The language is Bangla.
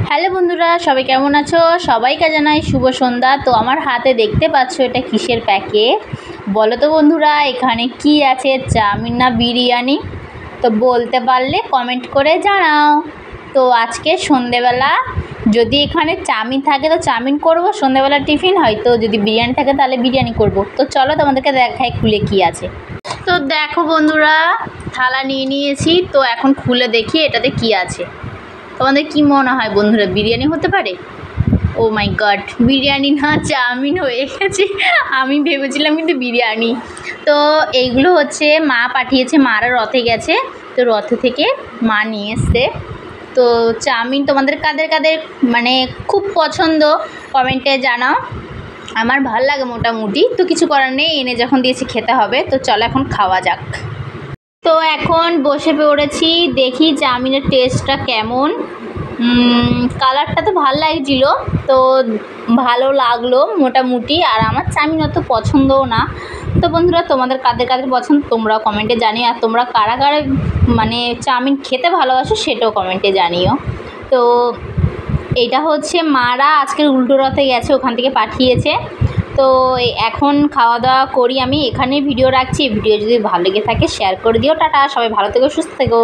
হ্যালো বন্ধুরা, সবাই কেমন আছো? সবাইকে জানাই শুভ সন্ধ্যা। তো আমার হাতে দেখতে পাচ্ছ এটা কিসের প্যাকেট বলো তো বন্ধুরা? এখানে কি আছে, চাউমিন না বিরিয়ানি? তো বলতে পারলে কমেন্ট করে জানাও। তো আজকে সন্ধেবেলা যদি এখানে চাউমিন থাকে তো চাউমিন করব, সন্ধেবেলা টিফিন, হয়তো যদি বিরিয়ানি থাকে তাহলে বিরিয়ানি করব। তো চলো তোমাদেরকে দেখাই খুলে কি আছে। তো দেখো বন্ধুরা, থালা নিয়ে নিয়েছি, তো এখন খুলে দেখি এটাতে কি আছে। তোমাদের কি মনে হয় বন্ধুরা, বিরিয়ানি হতে পারে? ও মাই গড, বিরিয়ানি না চাউমিন হয়ে গেছে। আমি ভেবেছিলাম কিন্তু বিরিয়ানি। তো এইগুলো হচ্ছে মা পাঠিয়েছে, মারা রথে গেছে, তো রথে থেকে মা নিয়ে এসছে। তো চাউমিন তোমাদের কাদের কাদের মানে খুব পছন্দ কমেন্টে জানাও। আমার ভাল লাগে মোটামুটি, তো কিছু করার নেই, এনে যখন দিয়েছি খেতে হবে। তো চলো এখন খাওয়া যাক। তো এখন বসে পড়েছি, দেখি চাউমিনের টেস্টটা কেমন। কালারটা তো ভালো লাগছিল, তো ভালো লাগলো মোটামুটি। আর আমার চাউমিন অত পছন্দও না। তো বন্ধুরা, তোমাদের কাদের কাদের পছন্দ তোমরাও কমেন্টে জানিও। আর তোমরা কারা কারা মানে চাউমিন খেতে ভালোবাসো সেটাও কমেন্টে জানিও। তো এটা হচ্ছে মারা আজকের উল্টো রথে গেছে, ওখান থেকে পাঠিয়েছে। তো এখন খাওয়া দাওয়া করি, আমি এখানেই ভিডিও রাখছি। ভিডিও যদি ভালো লেগে থাকে শেয়ার করে দিও। টাটা, সবাই ভালো থেকো, সুস্থ থেকো।